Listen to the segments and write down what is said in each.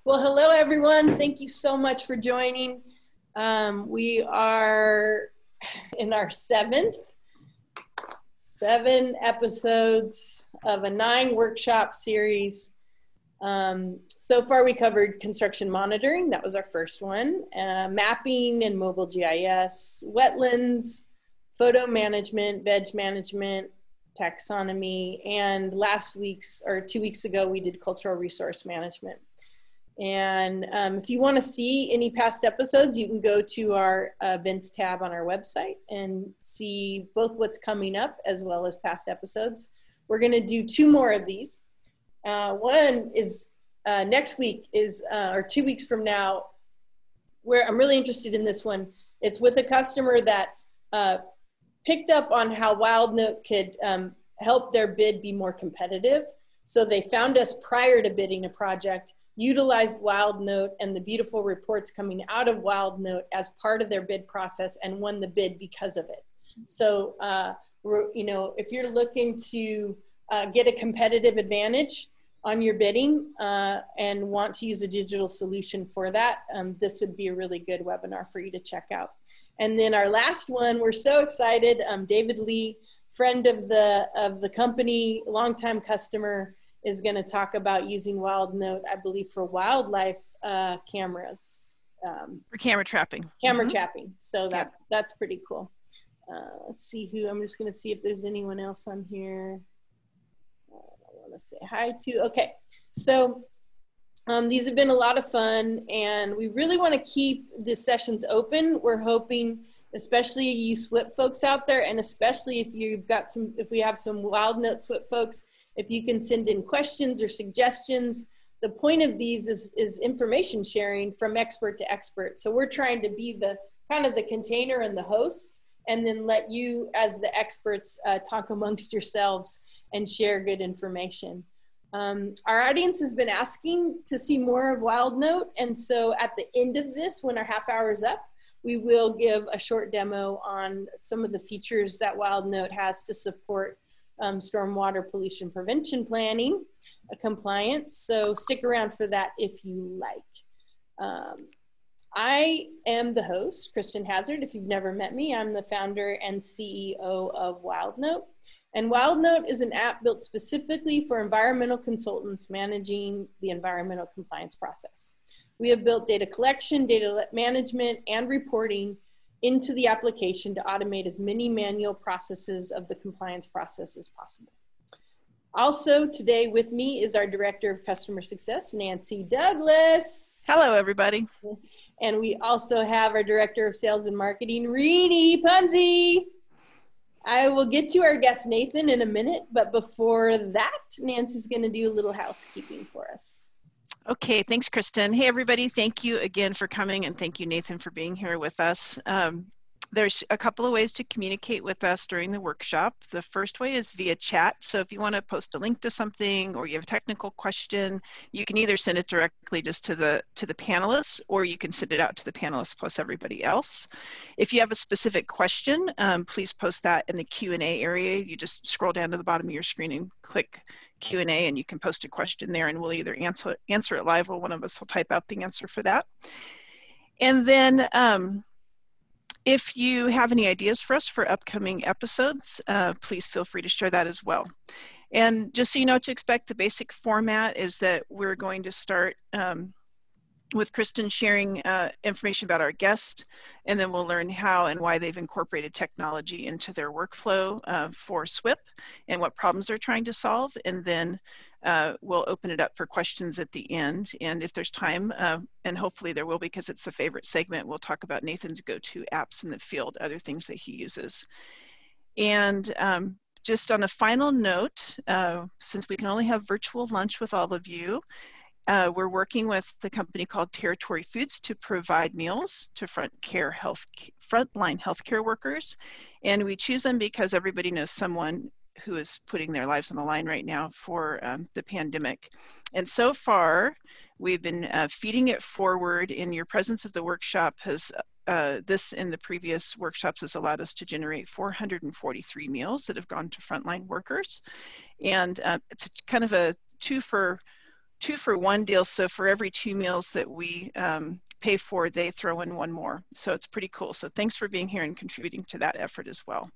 Well, hello, everyone. Thank you so much for joining. We are in our seven episodes of a 9-workshop series. So far, we covered construction monitoring. That was our first one. Mapping and mobile GIS, wetlands, photo management, veg management, taxonomy, and 2 weeks ago, we did cultural resource management. And if you want to see any past episodes, you can go to our events tab on our website and see both what's coming up as well as past episodes. We're going to do 2 more of these. One is next week or 2 weeks from now, where I'm really interested in this one. It's with a customer that picked up on how WildNote could help their bid be more competitive. So they found us prior to bidding a project, utilized WildNote and the beautiful reports coming out of WildNote as part of their bid process and won the bid because of it. So, if you're looking to get a competitive advantage on your bidding and want to use a digital solution for that, this would be a really good webinar for you to check out. And then our last one, we're so excited. David Lee, friend of the company, longtime customer, is going to talk about using WildNote, I believe, for wildlife cameras. For camera trapping. Camera trapping. So that's pretty cool. Let's see I'm just going to see if there's anyone else on here. I want to say hi to. Okay. So these have been a lot of fun, and we really want to keep the sessions open. We're hoping, especially you SWP folks out there, and especially if we have some WildNote SWP folks, if you can send in questions or suggestions. The point of these is information sharing from expert to expert. So we're trying to be the kind of the container and the hosts, and then let you as the experts talk amongst yourselves and share good information. Our audience has been asking to see more of WildNote, and so at the end of this, when our half hour is up, we will give a short demo on some of the features that WildNote has to support stormwater pollution prevention planning compliance. So stick around for that if you like. I am the host, Kristen Hazard. If you've never met me, I'm the founder and CEO of WildNote. And WildNote is an app built specifically for environmental consultants managing the environmental compliance process. We have built data collection, data management, and reporting into the application to automate as many manual processes of the compliance process as possible. Also today with me is our Director of Customer Success, Nancy Douglas. Hello, everybody. And we also have our Director of Sales and Marketing, Rini Punzi. I will get to our guest, Nathan, in a minute, but before that, Nancy's gonna do a little housekeeping for us. Okay, thanks, Kristen. Hey, everybody. Thank you again for coming, and thank you, Nathan, for being here with us. There's a couple of ways to communicate with us during the workshop. The first way is via chat. So if you want to post a link to something or you have a technical question, you can either send it directly just to the panelists, or you can send it out to the panelists plus everybody else. If you have a specific question, please post that in the Q&A area. You just scroll down to the bottom of your screen and click Q&A, and you can post a question there, and we'll either answer it live, or one of us will type out the answer for that. And then if you have any ideas for us for upcoming episodes, please feel free to share that as well. And just so you know what to expect, the basic format is that we're going to start with Kristen sharing information about our guest, and then we'll learn how and why they've incorporated technology into their workflow for SWP and what problems they're trying to solve. And then we'll open it up for questions at the end. And if there's time, and hopefully there will, because it's a favorite segment, we'll talk about Nathan's go-to apps in the field, other things that he uses. And just on a final note, since we can only have virtual lunch with all of you, we're working with the company called Territory Foods to provide meals to frontline healthcare workers. And we choose them because everybody knows someone who is putting their lives on the line right now for the pandemic. And so far, we've been feeding it forward. In your presence at the workshop has, this in the previous workshops has allowed us to generate 443 meals that have gone to frontline workers. And it's kind of a 2 for 2-for-1 deal. So for every 2 meals that we pay for, they throw in 1 more. So it's pretty cool. So thanks for being here and contributing to that effort as well.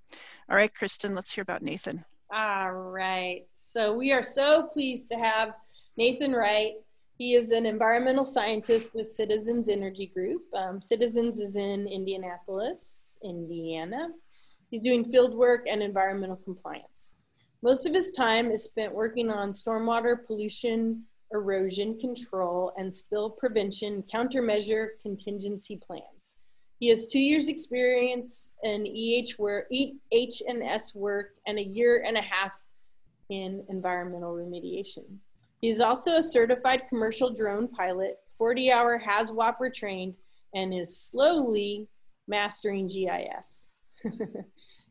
All right, Kristen, let's hear about Nathan. All right. So we are so pleased to have Nathan Wright. He is an environmental scientist with Citizens Energy Group. Citizens is in Indianapolis, Indiana. He's doing field work and environmental compliance. Most of his time is spent working on stormwater pollution, erosion control, and spill prevention countermeasure contingency plans. He has 2 years experience in EH&S work and 1.5 years in environmental remediation. He is also a certified commercial drone pilot, 40-hour SWPPP trained, and is slowly mastering GIS.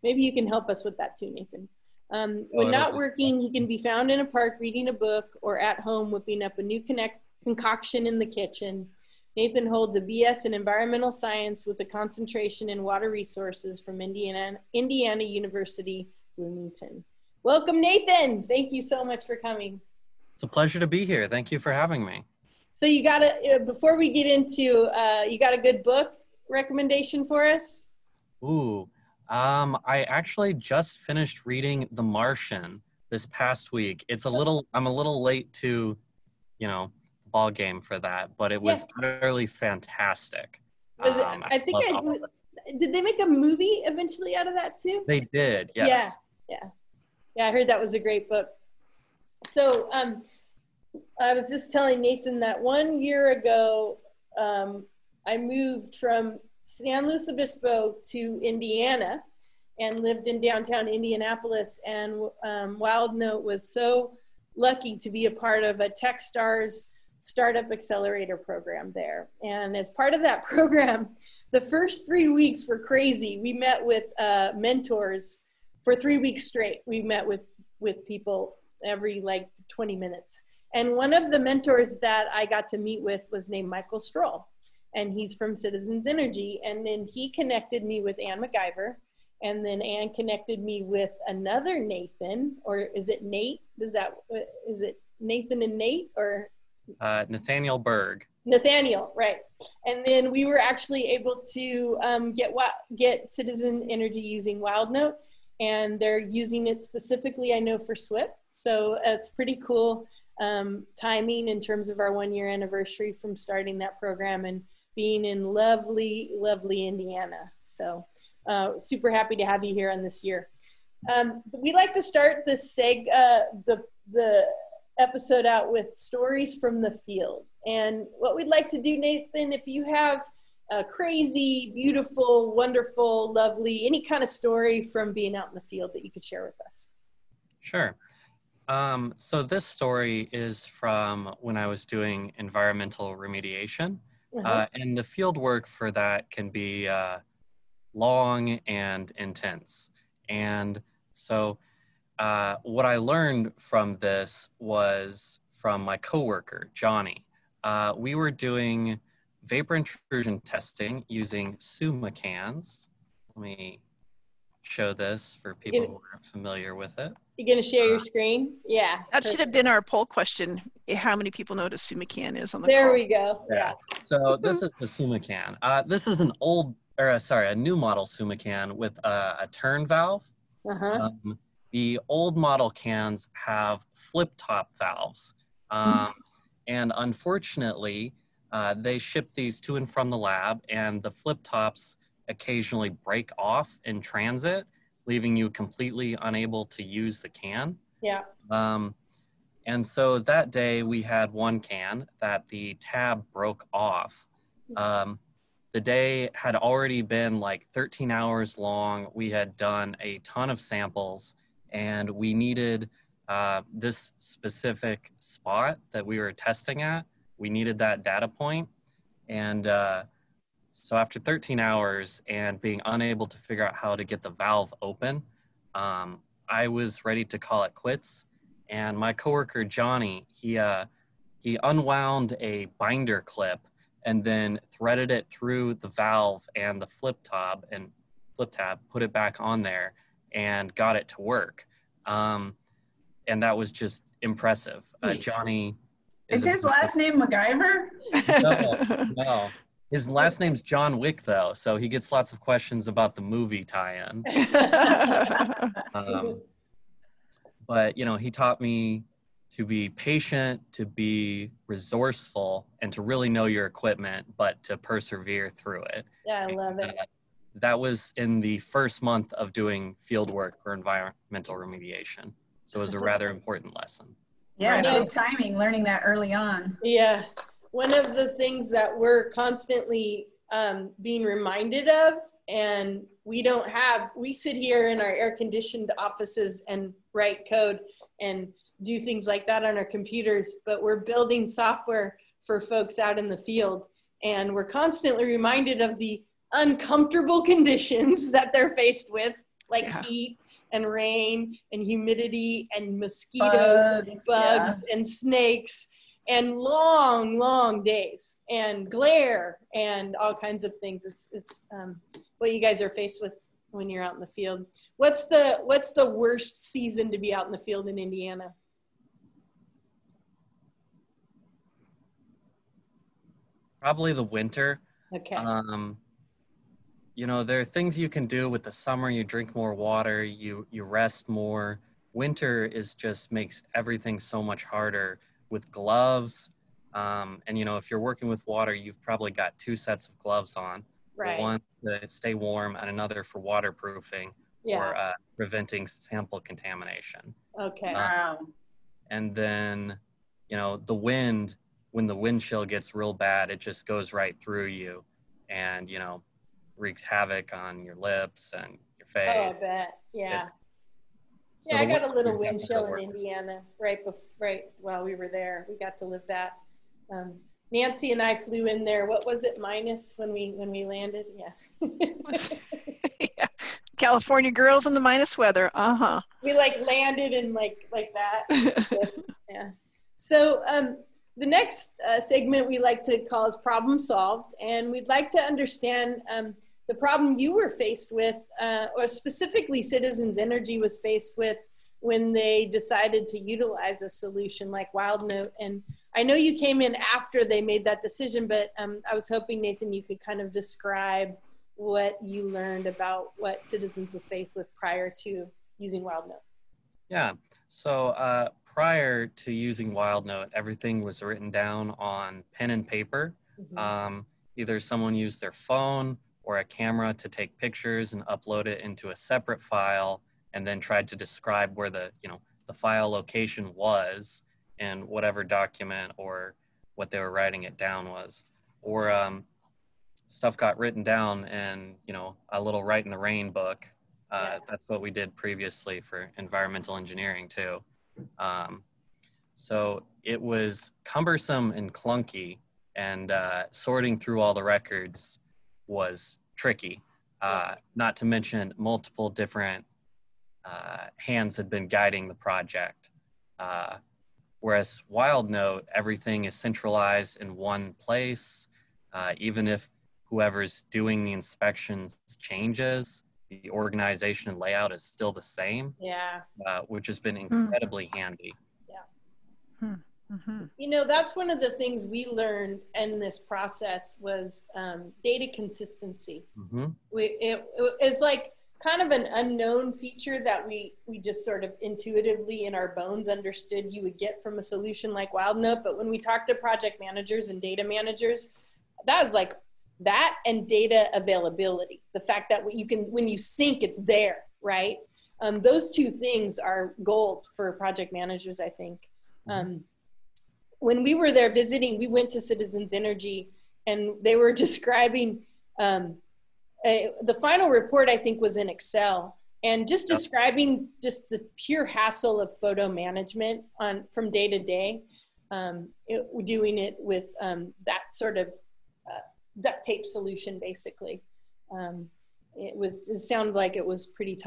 Maybe you can help us with that too, Nathan. When not working, he can be found in a park reading a book or at home whipping up a new concoction in the kitchen. Nathan holds a BS in environmental science with a concentration in water resources from Indiana University, Bloomington. Welcome, Nathan. Thank you so much for coming. It's a pleasure to be here. Thank you for having me. So you got before we get into, you got a good book recommendation for us? Ooh, I actually just finished reading The Martian this past week. I'm a little late to, the ball game for that, but it was utterly fantastic. Did they make a movie eventually out of that too? They did, yes. Yeah, I heard that was a great book. So I was just telling Nathan that 1 year ago, I moved from San Luis Obispo to Indiana and lived in downtown Indianapolis. And Wild Note was so lucky to be a part of a Techstars Startup Accelerator program there. And as part of that program, the first 3 weeks were crazy. We met with mentors for 3 weeks straight. We met with people every 20 minutes. And one of the mentors that I got to meet with was named Michael Stroll. And he's from Citizens Energy. And then he connected me with Ann MacGyver. And then Ann connected me with another Nathan, or is it Nate? Is it Nathan and Nate, or? Nathaniel Berg. Nathaniel, right. And then we were actually able to get Citizen Energy using WildNote, and they're using it specifically, I know, for SWPPP. So it's pretty cool timing in terms of our 1 year anniversary from starting that program and being in lovely, lovely Indiana. So super happy to have you here on this year. We like to start this the episode out with stories from the field. And what we'd like to do, Nathan, if you have a crazy, beautiful, wonderful, lovely, any kind of story from being out in the field that you could share with us. Sure. So this story is from when I was doing environmental remediation. And the field work for that can be long and intense. And so what I learned from this was from my coworker, Johnny. We were doing vapor intrusion testing using SUMA cans. Let me show this for people who aren't familiar with it. You're going to share your screen? Yeah. That should have been our poll question. How many people know what a SUMA can is on the There call? we go. Yeah. So this is the SUMA can. This is a new model SUMA can with a turn valve. The old model cans have flip top valves. And unfortunately, they ship these to and from the lab, and the flip tops occasionally break off in transit, leaving you completely unable to use the can. Yeah. And so that day we had one can that the tab broke off. The day had already been 13 hours long. We had done a ton of samples, and we needed this specific spot that we were testing at. We needed that data point. And so after 13 hours and being unable to figure out how to get the valve open, I was ready to call it quits. And my coworker, Johnny, he unwound a binder clip and then threaded it through the valve and the flip tab, put it back on there and got it to work. And that was just impressive. Johnny Is his last name MacGyver? No. His last name's John Wick, though, so he gets lots of questions about the movie tie-in. But, you know, he taught me to be patient, to be resourceful, and to really know your equipment, but to persevere through it. Yeah, I love it. That was in the first month of doing field work for environmental remediation. So it was a rather important lesson. Yeah, good timing, learning that early on. Yeah. One of the things that we're constantly being reminded of, and we sit here in our air-conditioned offices and write code and do things like that on our computers, but we're building software for folks out in the field. And we're constantly reminded of the uncomfortable conditions that they're faced with, like heat and rain and humidity and mosquitoes and bugs and snakes and long days and glare and all kinds of things. It's what you guys are faced with when you're out in the field. What's the worst season to be out in the field in Indiana? Probably the winter. Okay. You know, there are things you can do with the summer. You drink more water, you rest more. Winter is just makes everything so much harder with gloves. And, you know, if you're working with water, you've probably got 2 sets of gloves on. Right. One to stay warm and another for waterproofing or preventing sample contamination. Okay. Wow. And then, you know, the wind, when the wind chill gets real bad, it just goes right through you and, you know, wreaks havoc on your lips and your face. Oh, I bet. Yeah. So I got a little wind chill in Indiana right while we were there. We got to live that. Nancy and I flew in there. What was it, minus when we landed? Yeah. Yeah. California girls in the minus weather. Uh-huh. We like landed and like that. Yeah. So the next segment we like to call is problem solved, and we'd like to understand the problem you were faced with, or specifically Citizens Energy was faced with when they decided to utilize a solution like WildNote. And I know you came in after they made that decision, but I was hoping, Nathan, you could kind of describe what you learned about what Citizens was faced with prior to using WildNote. Yeah, so prior to using WildNote, everything was written down on pen and paper. Mm-hmm. Either someone used their phone or a camera to take pictures and upload it into a separate file, and then tried to describe where the file location was in whatever document or what they were writing it down was. Or stuff got written down in, a little Write in the Rain book. That's what we did previously for environmental engineering too. So it was cumbersome and clunky, and sorting through all the records was tricky. Not to mention multiple different hands had been guiding the project. Whereas WildNote, everything is centralized in one place. Even if whoever's doing the inspections changes, the organization and layout is still the same. Yeah. Which has been incredibly handy. Yeah. Mm-hmm. That's one of the things we learned in this process was data consistency. Mm-hmm. It was like kind of an unknown feature that we just sort of intuitively in our bones understood you would get from a solution like WildNote. But when we talk to project managers and data managers, that is like that and data availability. The fact that when you sync, it's there, right? Those two things are gold for project managers, I think. When we were there visiting, we went to Citizens Energy, and they were describing the final report, I think, was in Excel, and just describing just the pure hassle of photo management from day to day, doing it with that sort of duct tape solution, basically. It sounded like it was pretty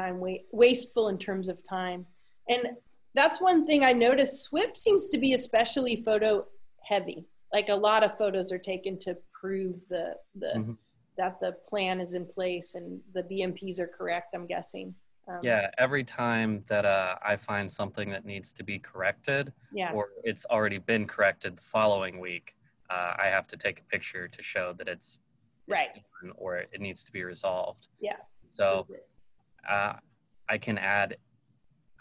wasteful in terms of time. And that's one thing I noticed. SWPPP seems to be especially photo heavy. Like a lot of photos are taken to prove that the plan is in place and the BMPs are correct, I'm guessing. Yeah, every time that I find something that needs to be corrected, Yeah. or it's already been corrected the following week, I have to take a picture to show that it's Right. done or it needs to be resolved. Yeah. So I can add,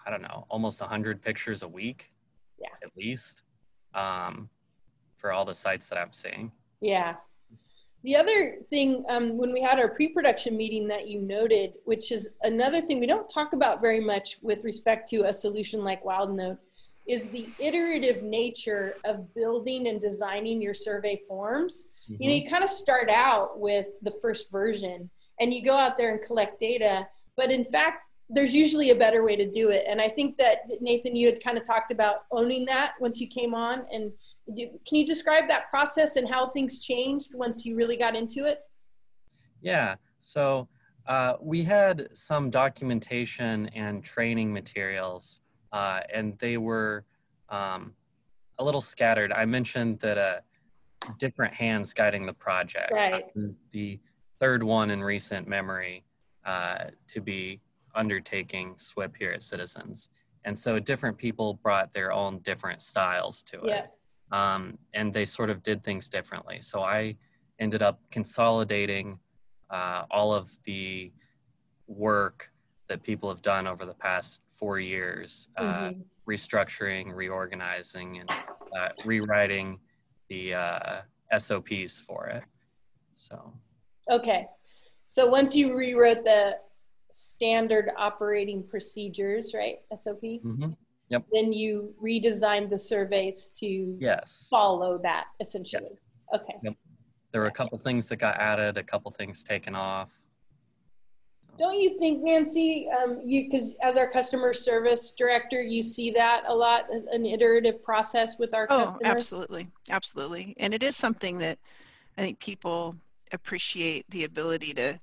I don't know, almost 100 pictures a week, at least, for all the sites that I'm seeing. Yeah. The other thing, when we had our pre-production meeting that you noted, which is another thing we don't talk about very much with respect to a solution like WildNote, is the iterative nature of building and designing your survey forms. You know, you kind of start out with the first version and you go out there and collect data, but in fact, there's usually a better way to do it. And I think that, Nathan, you had kind of talked about owning that once you came on. And can you describe that process and how things changed once you really got into it? Yeah, so we had some documentation and training materials, and they were a little scattered. I mentioned that different hands guiding the project. Right. The third one in recent memory to be undertaking SWPPP here at Citizens. And so different people brought their own different styles to it. And they sort of did things differently. So I ended up consolidating all of the work that people have done over the past 4 years, restructuring, reorganizing, and rewriting the SOPs for it. So. Okay. So once you rewrote the standard operating procedures, right? SOP? Yep. Then you redesigned the surveys to follow that, essentially. Yes. Okay. Yep. There were a couple things that got added, a couple things taken off. Don't you think, Nancy, because as our customer service director, you see that a lot, an iterative process with our customers? Absolutely. Absolutely. And it is something that I think people appreciate, the ability to,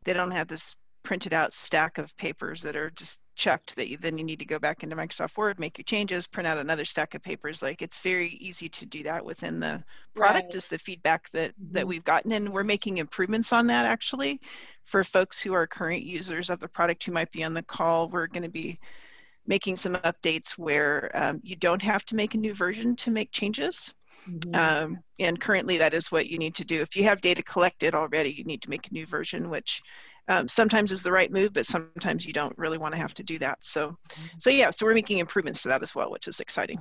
they don't have this printed out stack of papers that are just checked that then you need to go back into Microsoft Word, make your changes, print out another stack of papers. Like, it's very easy to do that within the product. Is the feedback that we've gotten, and we're making improvements on that actually. For folks who are current users of the product who might be on the call, we're going to be making some updates where you don't have to make a new version to make changes. And currently that is what you need to do. If you have data collected already, you need to make a new version, which sometimes is the right move, but sometimes you don't really want to have to do that. So we're making improvements to that as well, which is exciting.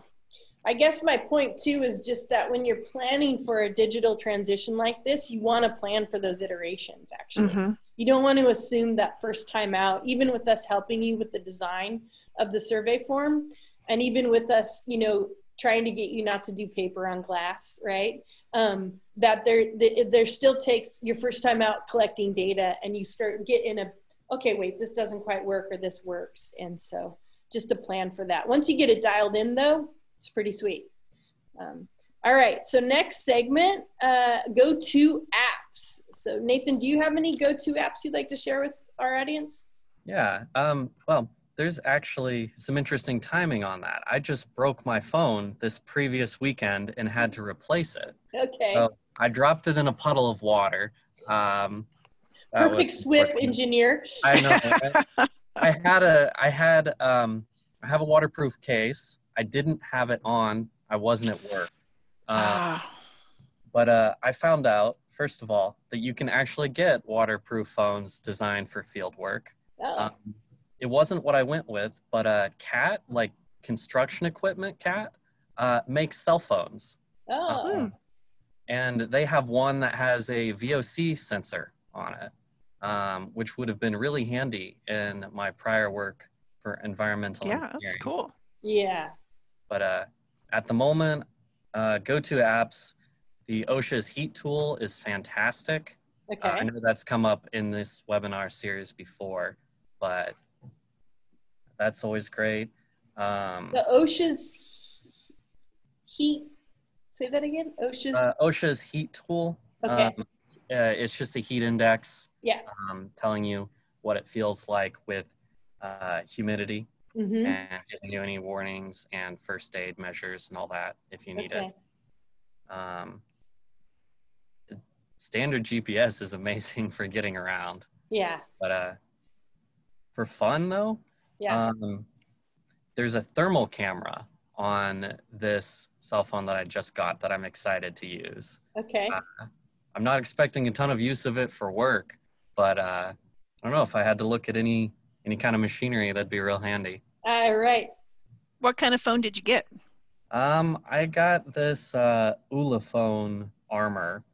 I guess my point too is just that when you're planning for a digital transition like this, you want to plan for those iterations, actually. You don't want to assume that first time out, even with us helping you with the design of the survey form, and even with us, you know, trying to get you not to do paper on glass, right? That there still takes your first time out collecting data, and you start getting okay, wait, this doesn't quite work, or this works. And so just to plan for that. Once you get it dialed in though, it's pretty sweet. All right, so next segment, go-to apps. So Nathan, do you have any go-to apps you'd like to share with our audience? Yeah, well, there's actually some interesting timing on that. I just broke my phone this previous weekend and had to replace it. Okay. So I dropped it in a puddle of water. Perfect SWPPP engineer. I know. I have a waterproof case. I didn't have it on. I wasn't at work. But I found out, first of all, that you can actually get waterproof phones designed for field work. It wasn't what I went with, but CAT, like construction equipment CAT, makes cell phones. And they have one that has a VOC sensor on it, which would have been really handy in my prior work for environmental engineering. That's cool. Yeah. But at the moment, go-to apps, the OSHA's heat tool is fantastic. Okay. I know that's come up in this webinar series before, but that's always great. The OSHA's heat, say that again? OSHA's heat tool. Okay. It's just a heat index. Yeah. Telling you what it feels like with humidity and giving you any warnings and first aid measures and all that if you need it. The standard GPS is amazing for getting around. Yeah. But for fun though, Yeah. there's a thermal camera on this cell phone that I just got that I'm excited to use. Okay. I'm not expecting a ton of use of it for work, but I don't know, if I had to look at any kind of machinery, that'd be real handy. Right. What kind of phone did you get? I got this Ulefone Armor.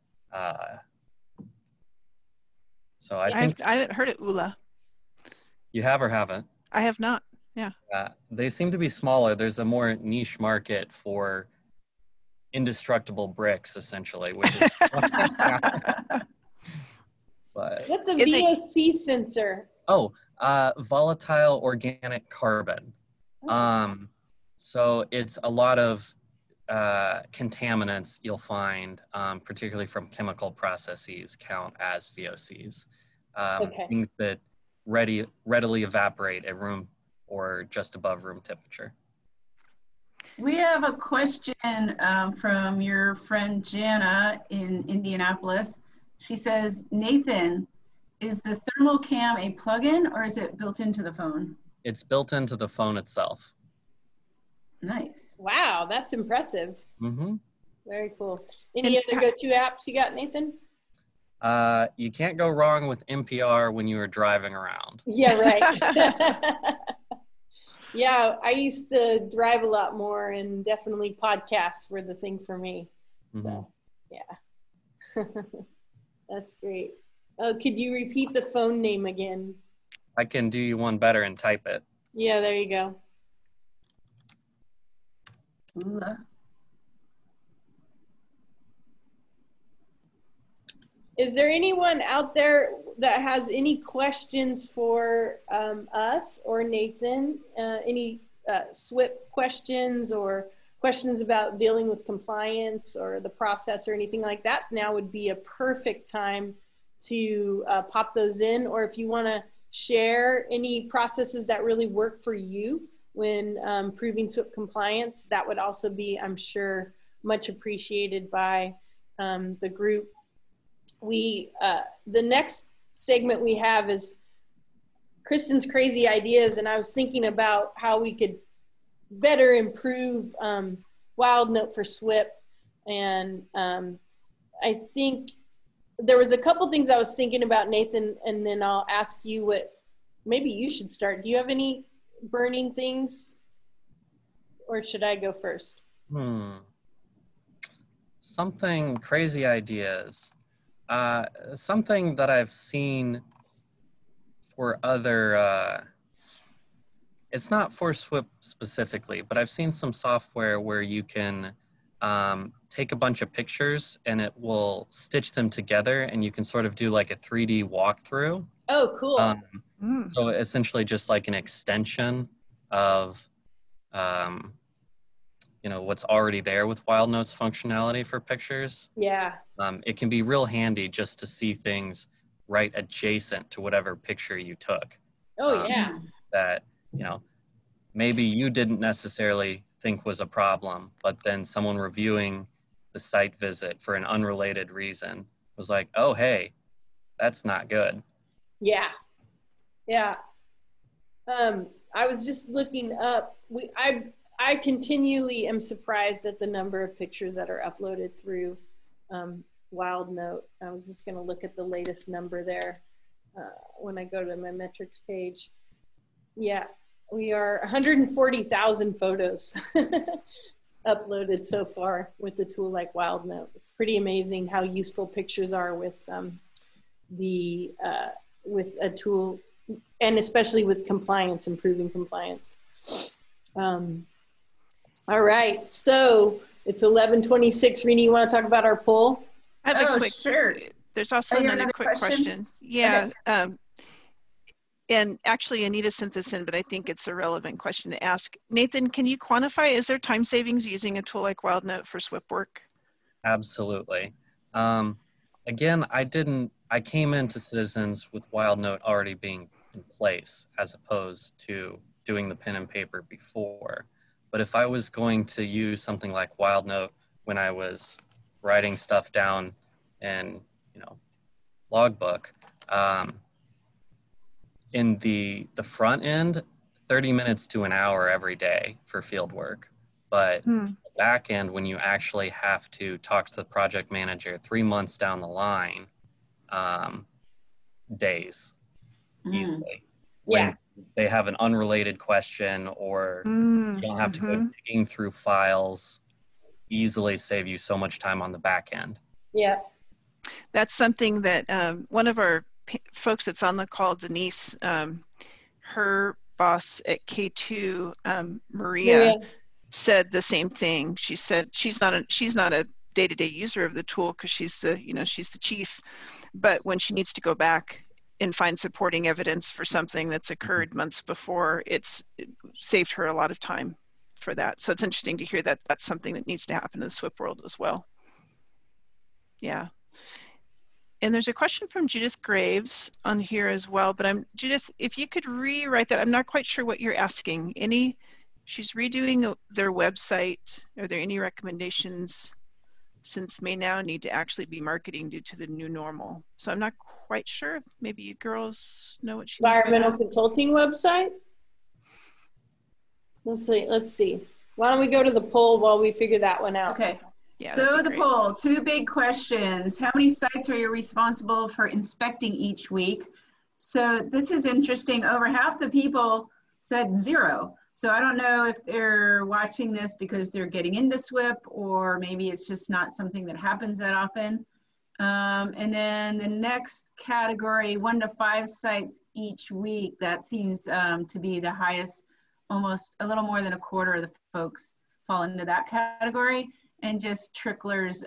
So I think I haven't heard of Ula. you have or haven't. I have not. Yeah. They seem to be smaller. There's a more niche market for indestructible bricks, essentially. Which is, but What's a VOC sensor? Oh, volatile organic carbon. So it's a lot of contaminants you'll find, particularly from chemical processes, count as VOCs. Things that readily evaporate at room or just above room temperature. We have a question from your friend Jana in Indianapolis. She says, Nathan, is the thermal cam a plug-in or is it built into the phone? It's built into the phone itself. Nice. Wow, that's impressive. Mm-hmm. Very cool. Any other go-to apps you got, Nathan? You can't go wrong with NPR when you are driving around. Yeah, right. Yeah, I used to drive a lot more, and definitely podcasts were the thing for me. Mm-hmm. So, yeah. That's great. Could you repeat the phone name again? I can do you one better and type it. Yeah, there you go. Ula. Is there anyone out there that has any questions for us or Nathan? Any SWP questions or questions about dealing with compliance or the process or anything like that? Now would be a perfect time to pop those in. Or if you want to share any processes that really work for you when proving SWP compliance, that would also be, I'm sure, much appreciated by the group. The next segment we have is Kristins' crazy ideas, and I was thinking about how we could better improve WildNote for SWP, and I think there was a couple things I was thinking about, Nathan, and then I'll ask you what maybe you should start. Do you have any burning things, or should I go first? Something crazy ideas. Something that I've seen for other, it's not for SWP specifically, but I've seen some software where you can take a bunch of pictures and it will stitch them together and you can sort of do like a 3D walkthrough. Oh, cool. So essentially just like an extension of, you know, what's already there with WildNote's functionality for pictures. Yeah. It can be real handy just to see things right adjacent to whatever picture you took. Oh, yeah. That, you know, maybe you didn't necessarily think was a problem, but then someone reviewing the site visit for an unrelated reason was like, oh, hey, that's not good. Yeah. Yeah. I was just looking up, I continually am surprised at the number of pictures that are uploaded through WildNote. I was just going to look at the latest number there when I go to my metrics page. Yeah, we are 140,000 photos uploaded so far with the tool like WildNote. It's pretty amazing how useful pictures are with with a tool, and especially with compliance, improving compliance. All right, so it's 11:26. Rini, you want to talk about our poll? I have a quick, sure. There's also another quick question. Yeah. Okay. And actually, Anita sent this in, but I think it's a relevant question to ask. Nathan, can you quantify, is there time savings using a tool like WildNote for SWP work? Absolutely. Again, I came into Citizens with WildNote already being in place as opposed to doing the pen and paper before. But if I was going to use something like WildNote when I was writing stuff down in, you know, logbook, in the front end, 30 minutes to an hour every day for field work. But the back end, when you actually have to talk to the project manager 3 months down the line, days easily. Yeah. When they have an unrelated question, or you don't have to go digging through files, easily save you so much time on the back end. Yeah. That's something that one of our folks that's on the call, Denise, her boss at K2, Maria, said the same thing. She said she's not a day-to-day user of the tool because she's the she's the chief, but when she needs to go back and find supporting evidence for something that's occurred months before, it saved her a lot of time for that. So it's interesting to hear that that's something that needs to happen in the SWPPP world as well. Yeah. And there's a question from Judith Graves on here as well, but Judith, if you could rewrite that, I'm not quite sure what you're asking. She's redoing their website. Are there any recommendations since may now need to actually be marketing due to the new normal? So I'm not quite sure. Maybe you girls know what she means by that. Environmental consulting website? Let's see. Why don't we go to the poll while we figure that one out? Okay. Yeah, so the poll, 2 big questions. How many sites are you responsible for inspecting each week? So this is interesting. Over half the people said 0. So I don't know if they're watching this because they're getting into SWPPP, or maybe it's just not something that happens that often. And then the next category, 1 to 5 sites each week. That seems to be the highest. Almost a little more than a quarter of the folks fall into that category. And just tricklers,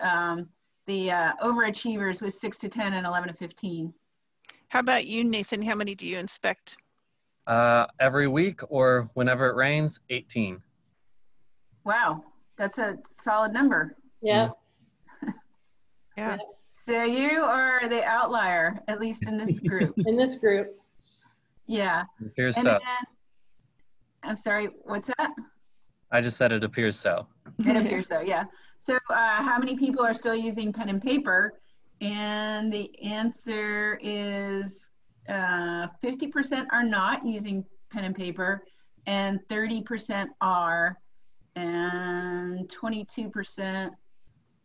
the overachievers with 6 to 10 and 11 to 15. How about you, Nathan? How many do you inspect? Every week, or whenever it rains, 18. Wow, that's a solid number. Yeah. Yeah. So you are the outlier, at least in this group. In this group. Yeah. Appears and so. Then, I'm sorry, what's that? I just said it appears so. It appears so, yeah. So how many people are still using pen and paper? And the answer is 50% are not using pen and paper, and 30% are, and 22%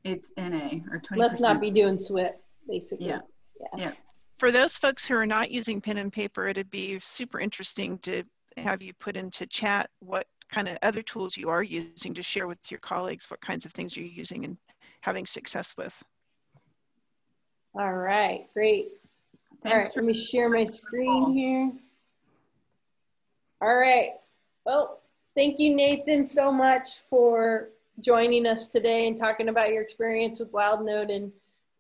it's NA, or 20%. Let's not be doing SWPPP, basically. Yeah. Yeah. For those folks who are not using pen and paper, it'd be super interesting to have you put into chat what kind of other tools you are using to share with your colleagues, what kinds of things you're using and having success with. All right, great. All right, let me share my screen here. All right, well, thank you, Nathan, so much for joining us today and talking about your experience with WildNode and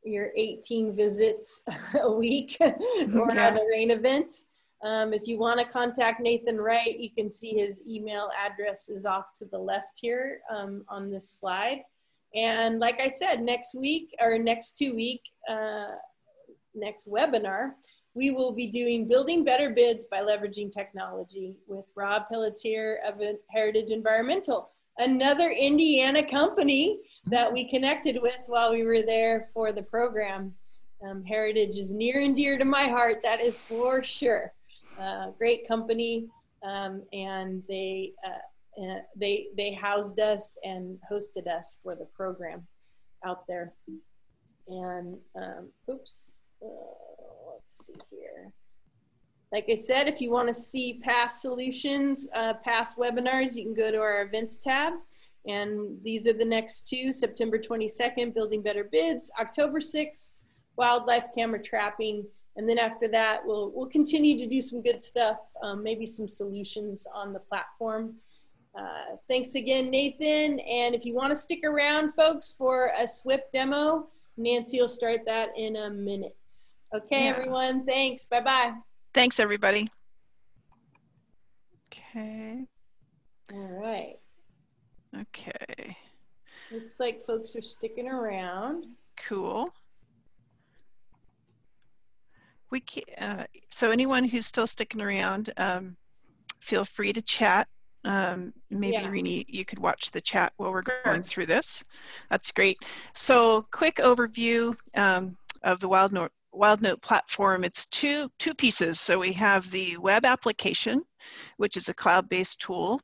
your 18 visits a week or at a rain event. If you want to contact Nathan Wright, you can see his email address is off to the left here on this slide. And like I said, next week, or next 2 week, next webinar, we will be doing Building Better Bids by Leveraging Technology with Rob Pelletier of Heritage Environmental, another Indiana company that we connected with while we were there for the program. Heritage is near and dear to my heart, that is for sure. Great company, and they housed us and hosted us for the program out there. And let's see here. Like I said, if you want to see past solutions, past webinars, you can go to our events tab. And these are the next 2, September 22nd, Building Better Bids, October 6th, Wildlife Camera Trapping. And then after that, we'll continue to do some good stuff, maybe some solutions on the platform. Thanks again, Nathan. And if you want to stick around, folks, for a SWPPP demo, Nancy will start that in a minute. Okay, everyone, thanks. Bye-bye. Thanks, everybody. Okay. All right. Okay. Looks like folks are sticking around. Cool. We can, so anyone who's still sticking around, feel free to chat. Maybe Rini, you could watch the chat while we're going through this. That's great. So quick overview of the WildNote platform, it's two pieces. So we have the web application, which is a cloud-based tool,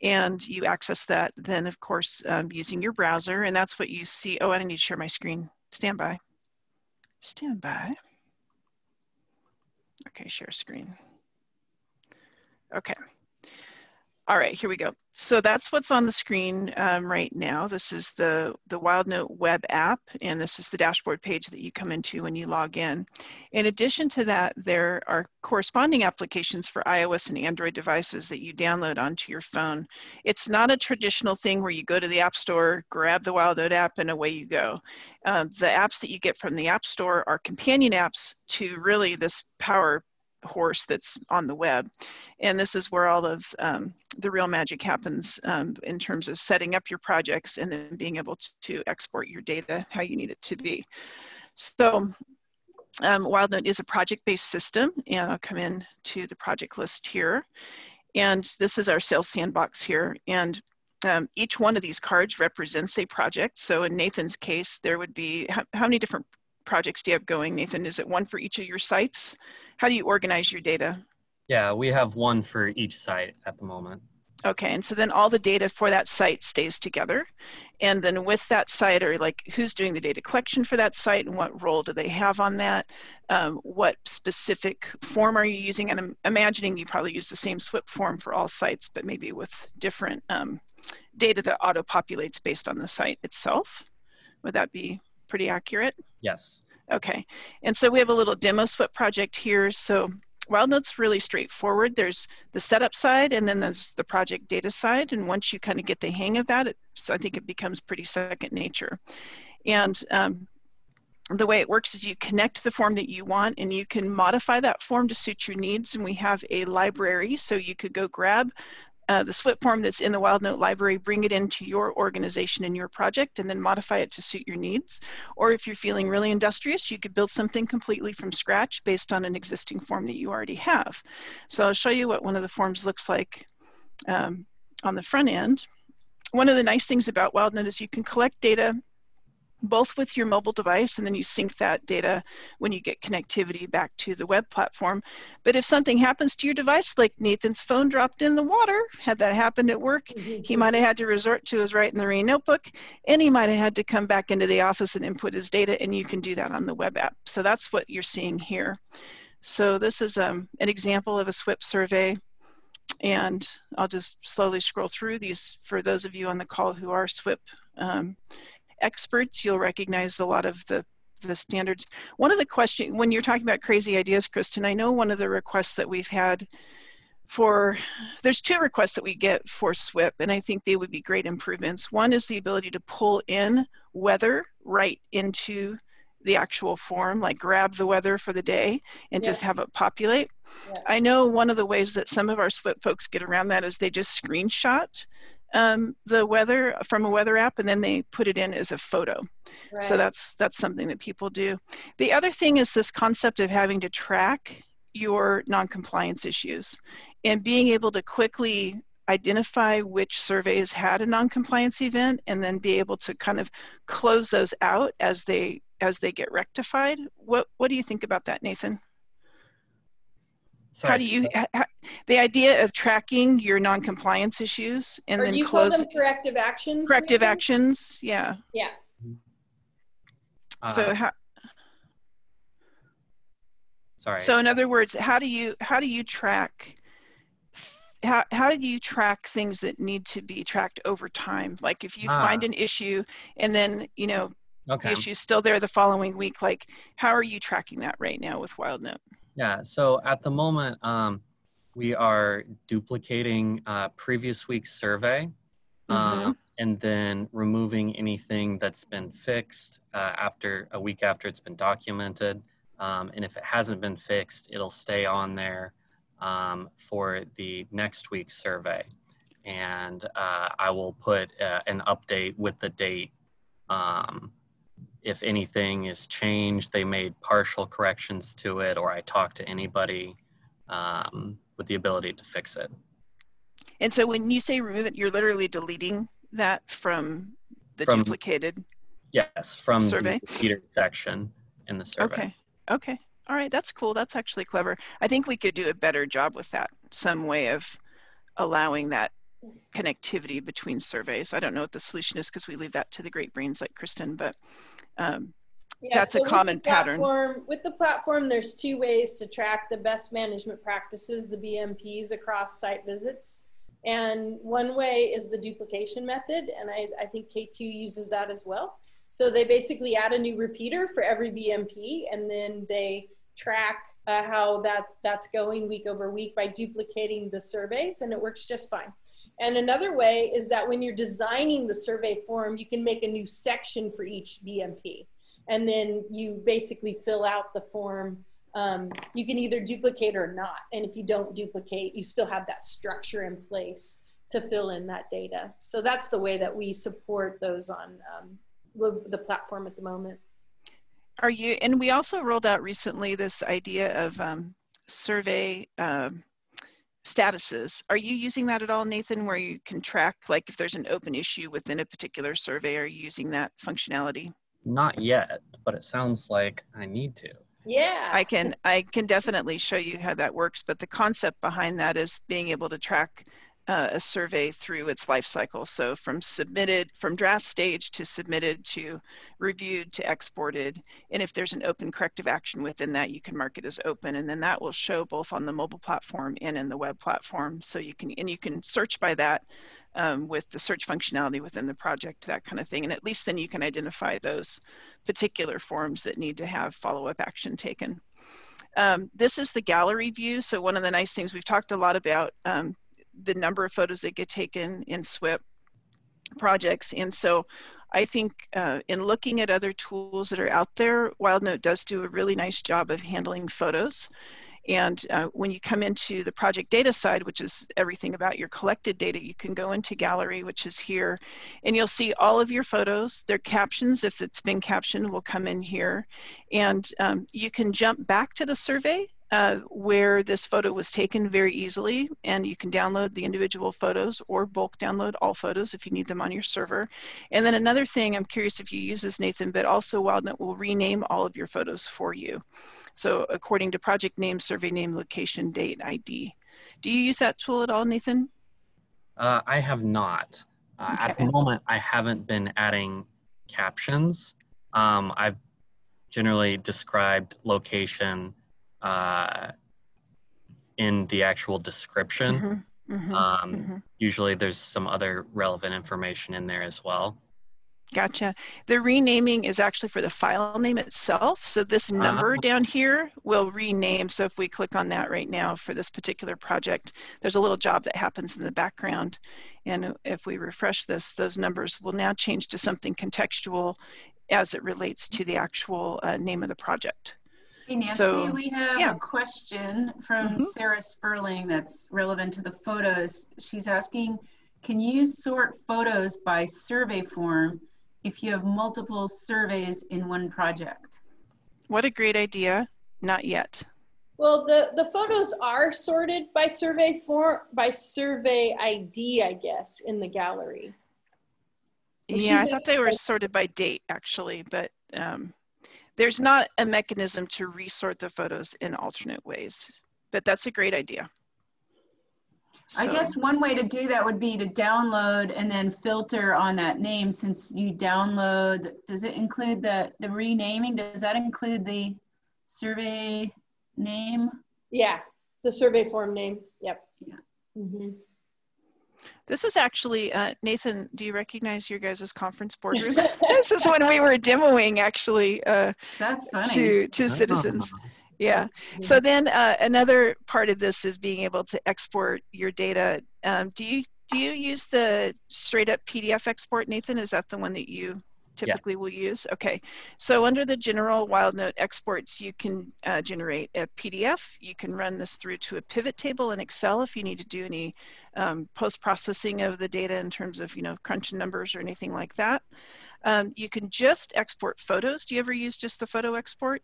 and you access that then, of course, using your browser, and that's what you see. Oh, I need to share my screen. Stand by. Stand by. Okay, share screen. Okay. All right, here we go. So that's what's on the screen right now. This is the WildNote web app, and this is the dashboard page that you come into when you log in. In addition to that, there are corresponding applications for iOS and Android devices that you download onto your phone. It's not a traditional thing where you go to the App Store, grab the WildNote app, and away you go. The apps that you get from the App Store are companion apps to really this power horse that's on the web. And this is where all of the real magic happens in terms of setting up your projects and then being able to export your data how you need it to be. So WildNote is a project-based system, and I'll come in to the project list here. And this is our sales sandbox here. And each one of these cards represents a project. So in Nathan's case, there would be, how many different projects do you have going, Nathan? Is it one for each of your sites? How do you organize your data? Yeah, we have one for each site at the moment. Okay, and so then all the data for that site stays together. And then with that site, or like who's doing the data collection for that site and what role do they have on that? What specific form are you using? And I'm imagining you probably use the same SWP form for all sites, but maybe with different data that auto-populates based on the site itself. Would that be pretty accurate? Yes. Okay, and so we have a little demo SWP project here. So WildNote's really straightforward. There's the setup side, and then there's the project data side. And once you kind of get the hang of that, I think it becomes pretty second nature. And the way it works is you connect the form that you want, and you can modify that form to suit your needs. And we have a library, so you could go grab the SWP form that's in the WildNote library, bring it into your organization and your project, and then modify it to suit your needs. Or if you're feeling really industrious, you could build something completely from scratch based on an existing form that you already have. So I'll show you what one of the forms looks like on the front end. One of the nice things about WildNote is you can collect data both with your mobile device, and then you sync that data when you get connectivity back to the web platform. But if something happens to your device, like Nathan's phone dropped in the water, had that happened at work, he might have had to resort to his Wright in the Rain notebook, and he might have had to come back into the office and input his data, and you can do that on the web app. So that's what you're seeing here. So this is an example of a SWP survey, and I'll just slowly scroll through these. For those of you on the call who are SWP experts, you'll recognize a lot of the standards. One of the questions, when you're talking about crazy ideas, Kristin, I know one of the requests that we've had for, there's two requests that we get for SWP, and I think they would be great improvements. One is the ability to pull in weather right into the actual form, like grab the weather for the day and just have it populate. I know one of the ways that some of our SWP folks get around that is they just screenshot the weather from a weather app, and then they put it in as a photo. Right. So that's something that people do. The other thing is this concept of having to track your non-compliance issues and being able to quickly identify which surveys had a non-compliance event and then be able to kind of close those out as they get rectified. What do you think about that, Nathan? Sorry, how do you, the idea of tracking your non-compliance issues and then close them corrective actions? Corrective actions, yeah. Yeah. So sorry. So in other words, how do you track things that need to be tracked over time? Like if you find an issue and then the issue's still there the following week, like how are you tracking that right now with WildNote? Yeah, so at the moment, we are duplicating previous week's survey and then removing anything that's been fixed after a week after it's been documented. And if it hasn't been fixed, it'll stay on there for the next week's survey. And I will put an update with the date. If anything is changed, they made partial corrections to it, or I talked to anybody with the ability to fix it. And so when you say remove it, you're literally deleting that from the duplicated yes, from survey? the repeater section in the survey. Okay. All right. That's cool. That's actually clever. I think we could do a better job with that. Some way of allowing that connectivity between surveys. I don't know what the solution is because we leave that to the great brains like Kristin, but that's a common pattern. With the platform, there's two ways to track the best management practices, the BMPs, across site visits. And one way is the duplication method, and I think K2 uses that as well. So they basically add a new repeater for every BMP, and then they track how that's going week over week by duplicating the surveys, and it works just fine. And another way is that when you're designing the survey form, you can make a new section for each BMP. And then you basically fill out the form. You can either duplicate or not. And if you don't duplicate, you still have that structure in place to fill in that data. So that's the way that we support those on the platform at the moment. And we also rolled out recently this idea of survey statuses. Are you using that at all, Nathan, where you can track, like if there's an open issue within a particular survey, are you using that functionality? Not yet, but it sounds like I need to. Yeah. I can definitely show you how that works, but the concept behind that is being able to track a survey through its life cycle. So from draft stage to submitted to reviewed to exported. And if there's an open corrective action within that, you can mark it as open, and then that will show both on the mobile platform and in the web platform. So you can search by that with the search functionality within the project, that kind of thing. And at least then you can identify those particular forms that need to have follow-up action taken. This is the gallery view. So one of the nice things, we've talked a lot about the number of photos that get taken in SWPPP projects. And so I think in looking at other tools that are out there, WildNote does do a really nice job of handling photos. And when you come into the project data side, which is everything about your collected data, you can go into gallery, which is here, and you'll see all of your photos. Their captions, if it's been captioned, will come in here. And you can jump back to the survey where this photo was taken very easily, and you can download the individual photos or bulk download all photos if you need them on your server. And then another thing, I'm curious if you use this, Nathan, but also WildNote will rename all of your photos for you. So according to project name, survey name, location, date, ID. Do you use that tool at all, Nathan? I have not. Okay. At the moment, I haven't been adding captions. I've generally described location in the actual description. Usually there's some other relevant information in there as well. Gotcha. The renaming is actually for the file name itself. So this number down here will rename. So if we click on that right now for this particular project, there's a little job that happens in the background. And if we refresh this, those numbers will now change to something contextual as it relates to the actual name of the project. Hey, Nancy, so, we have a question from Sarah Sperling that's relevant to the photos. She's asking, can you sort photos by survey form if you have multiple surveys in one project? What a great idea. Not yet. Well, the photos are sorted by survey ID, I guess, in the gallery. Yeah, I thought they were sorted by date, actually, but there's not a mechanism to resort the photos in alternate ways, but that's a great idea. I guess one way to do that would be to download and then filter on that name. Since you download, does it include the renaming? Does that include the survey name? Yeah, the survey form name. Yep. Yeah. This is actually, Nathan, do you recognize your guys' conference boardroom? This is when we were demoing actually That's funny. to citizens. Yeah. So then another part of this is being able to export your data. Do you use the straight up PDF export, Nathan? Is that the one that you typically will use? Okay. So under the general WildNote exports, you can generate a PDF. You can run this through to a pivot table in Excel if you need to do any post-processing of the data in terms of, crunching numbers or anything like that. You can just export photos. Do you ever use just the photo export?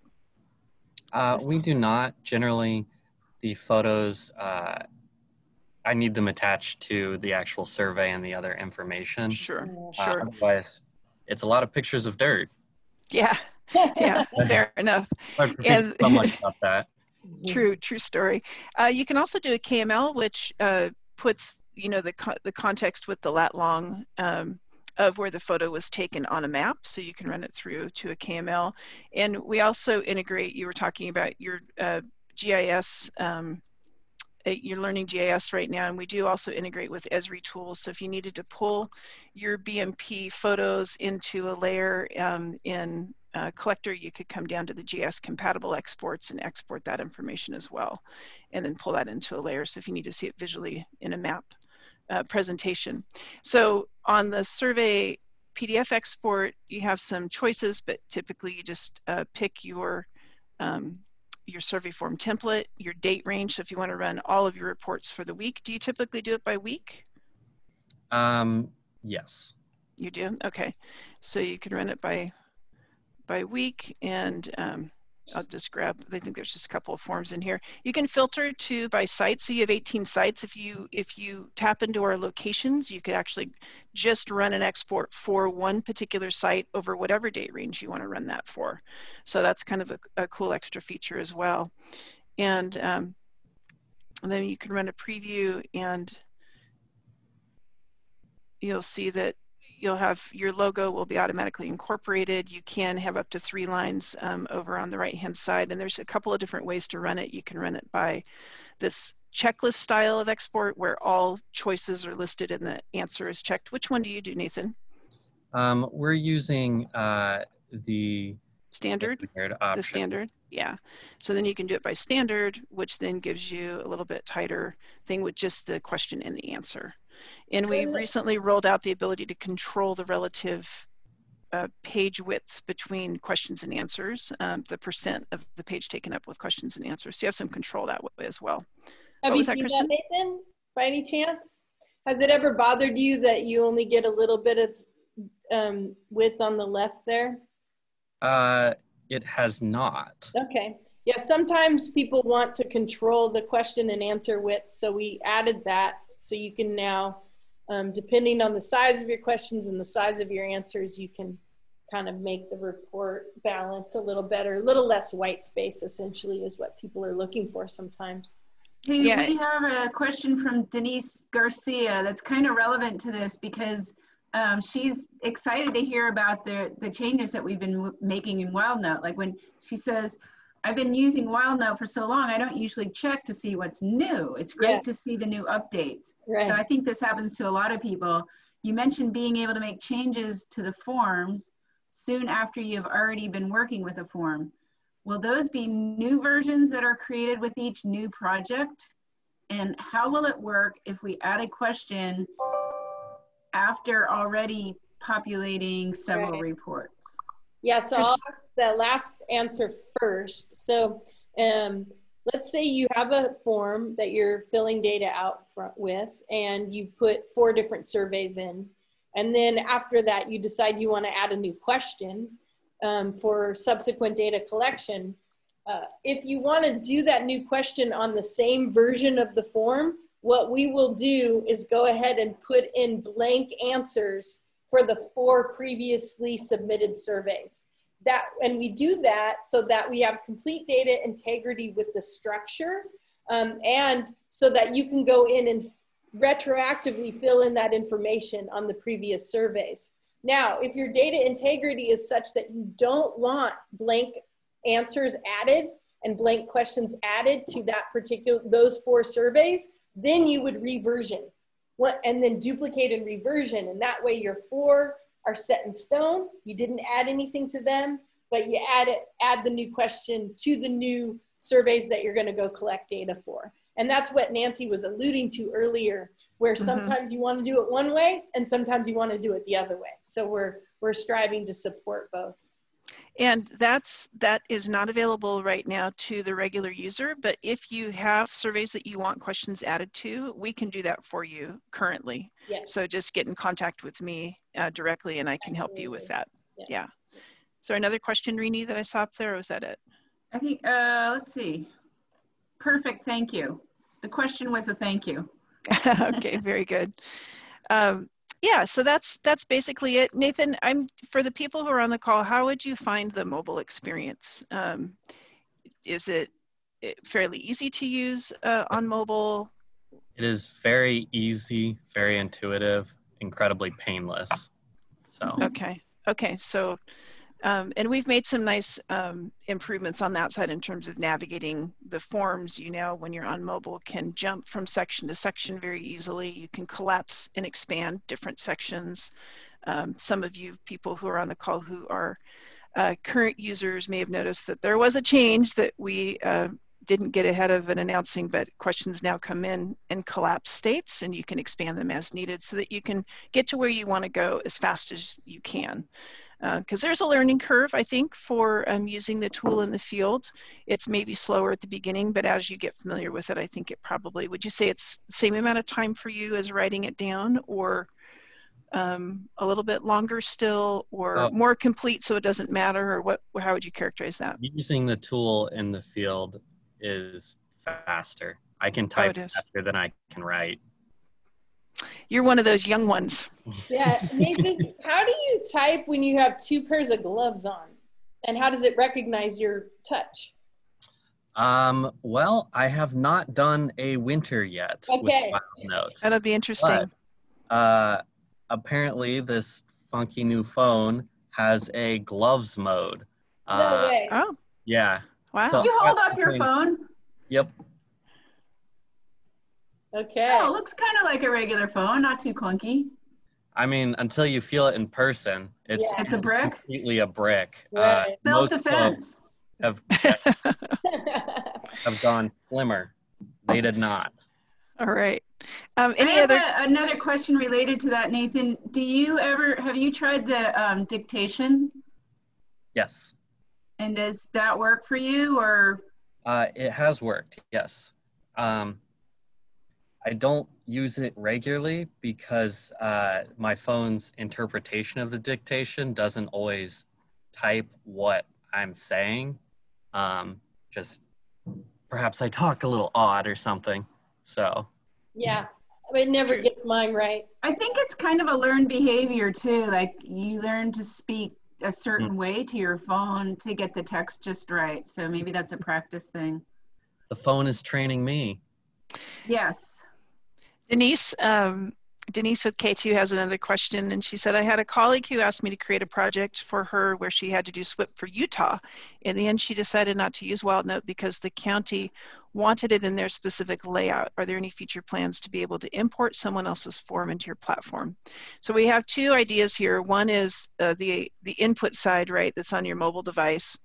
We do not. Generally, the photos, I need them attached to the actual survey and the other information. Sure. Otherwise, it's a lot of pictures of dirt. Yeah. Yeah, fair enough. Hard for people to tell much about that. True story. You can also do a KML, which puts, you know, the context with the lat long of where the photo was taken on a map, so you can run it through to a KML. And we also integrate, you were talking about your GIS, you're learning GIS right now, and we do also integrate with Esri tools. So if you needed to pull your BMP photos into a layer in Collector, you could come down to the GIS compatible exports and export that information as well, and then pull that into a layer. So if you need to see it visually in a map presentation. So on the survey PDF export, you have some choices, but typically you just pick your survey form template, your date range. So if you want to run all of your reports for the week, do you typically do it by week? Yes. You do? Okay. So you can run it by week, and I'll just grab, I think there's just a couple of forms in here. You can filter to by site. So you have 18 sites. If you tap into our locations, you could actually just run an export for one particular site over whatever date range you want to run that for. So that's kind of a cool extra feature as well. And then you can run a preview, and you'll see that you'll have your logo will be automatically incorporated. You can have up to 3 lines over on the right hand side, and there's a couple of different ways to run it. You can run it by this checklist style of export where all choices are listed and the answer is checked. Which one do you do, Nathan? We're using the standard option. The standard, yeah. So then you can do it by standard, which then gives you a little bit tighter thing with just the question and the answer. And we recently rolled out the ability to control the relative page widths between questions and answers, the percent of the page taken up with questions and answers. So you have some control that way as well. Have you seen that, Nathan, by any chance? Has it ever bothered you that you only get a little bit of width on the left there? It has not. Okay. Yeah, sometimes people want to control the question and answer width, so we added that. So you can now, depending on the size of your questions and the size of your answers, you can kind of make the report balance a little better, a little less white space, essentially, is what people are looking for sometimes. Hey, yeah. We have a question from Denise Garcia that's kind of relevant to this, because she's excited to hear about the changes that we've been making in WildNote. Like when she says, I've been using WildNote for so long, I don't usually check to see what's new. It's great to see the new updates. Right. So I think this happens to a lot of people. You mentioned being able to make changes to the forms soon after you've already been working with a form. Will those be new versions that are created with each new project? And how will it work if we add a question after already populating several reports? Yeah, so I'll ask the last answer first. So let's say you have a form that you're filling data out with, and you put 4 different surveys in. And then after that, you decide you want to add a new question for subsequent data collection. If you want to do that new question on the same version of the form, what we will do is go ahead and put in blank answers for the 4 previously submitted surveys. And we do that so that we have complete data integrity with the structure, and so that you can go in and retroactively fill in that information on the previous surveys. Now, if your data integrity is such that you don't want blank answers added and blank questions added to those 4 surveys, then you would reversion and then duplicate and reversion. And that way your 4 are set in stone. You didn't add anything to them, but you add the new question to the new surveys that you're going to go collect data for. And that's what Nancy was alluding to earlier, where sometimes you want to do it one way and sometimes you want to do it the other way. So we're striving to support both. And that is not available right now to the regular user, but if you have surveys that you want questions added to, we can do that for you currently. Yes. So just get in contact with me directly and I can help you with that. Yeah. Is there another question, Rini, that I saw up there, or was that it? I think, let's see. Perfect, thank you. The question was a thank you. Okay, very good. Yeah, so that's basically it. Nathan, for the people who are on the call, how would you find the mobile experience? Is it fairly easy to use on mobile? It is very easy, very intuitive, incredibly painless. So Okay. So, and we've made some nice improvements on that side in terms of navigating the forms. You know, when you're on mobile, can jump from section to section very easily. You can collapse and expand different sections. Some of you people who are on the call who are current users may have noticed that there was a change that we didn't get ahead of in announcing, but questions now come in collapse states, and you can expand them as needed so that you can get to where you want to go as fast as you can. Because there's a learning curve, I think, for using the tool in the field. It's maybe slower at the beginning, but as you get familiar with it, I think it probably, would you say it's the same amount of time for you as writing it down, or a little bit longer still, or more complete so it doesn't matter, or how would you characterize that? Using the tool in the field is faster. I can type faster than I can write. You're one of those young ones. Yeah, Nathan, how do you type when you have 2 pairs of gloves on? And how does it recognize your touch? Well, I have not done a winter yet with WildNote. That'll be interesting. But, apparently this funky new phone has a gloves mode. No way. Oh. Yeah. Wow. So you hold up your phone? Yep. Okay. Oh, it looks kind of like a regular phone, not too clunky. I mean, until you feel it in person, it's a brick. Completely a brick. Right. Self-defense. Have gone slimmer. They did not. All right. Another question related to that, Nathan? Have you tried the dictation? Yes. And does that work for you, or? It has worked. Yes. I don't use it regularly because my phone's interpretation of the dictation doesn't always type what I'm saying. Just perhaps I talk a little odd or something. So. Yeah, it never gets mine right. I think it's kind of a learned behavior too. Like you learn to speak a certain way to your phone to get the text just right. So maybe that's a practice thing. The phone is training me. Yes. Denise with K2 has another question, and she said, I had a colleague who asked me to create a project for her where she had to do SWP for Utah. In the end, she decided not to use WildNote because the county wanted it in their specific layout. Are there any future plans to be able to import someone else's form into your platform? So we have 2 ideas here. One is the input side, right, that's on your mobile device,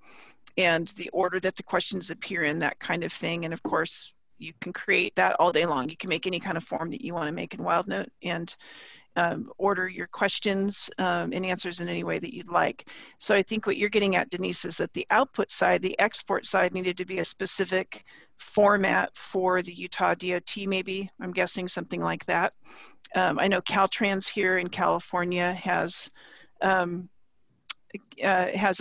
and the order that the questions appear in, that kind of thing. And of course, you can create that all day long. You can make any kind of form that you want to make in WildNote and order your questions and answers in any way that you'd like. So I think what you're getting at, Denise, is that the output side, the export side, needed to be a specific format for the Utah DOT, maybe. I'm guessing something like that. I know Caltrans here in California has a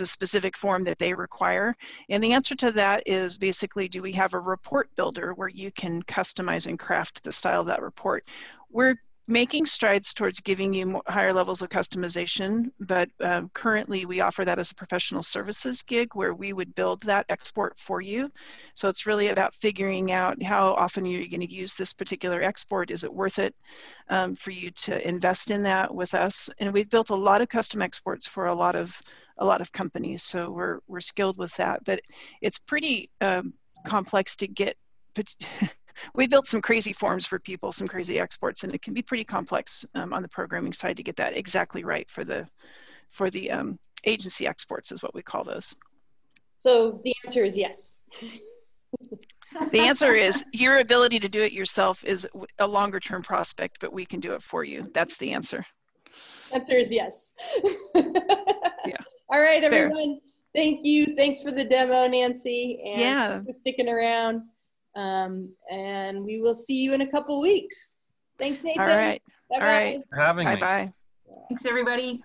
specific form that they require. And the answer to that is basically, do we have a report builder where you can customize and craft the style of that report? We're making strides towards giving you higher levels of customization, but currently we offer that as a professional services gig where we would build that export for you. So it's really about figuring out how often you're going to use this particular export. Is it worth it for you to invest in that with us? And we've built a lot of custom exports for a lot of companies, so we're skilled with that. But it's pretty complex to get. We built some crazy forms for people, some crazy exports, and it can be pretty complex on the programming side to get that exactly right for the agency exports, is what we call those. So the answer is yes. The answer is your ability to do it yourself is a longer term prospect, but we can do it for you. That's the answer. Answer is yes. Yeah. All right, everyone. Thank you. Thanks for the demo, Nancy. And thanks for sticking around. And we will see you in a couple weeks. Thanks, Nathan. All right. Bye-bye. All right. For having me. Bye-bye. Thanks, everybody.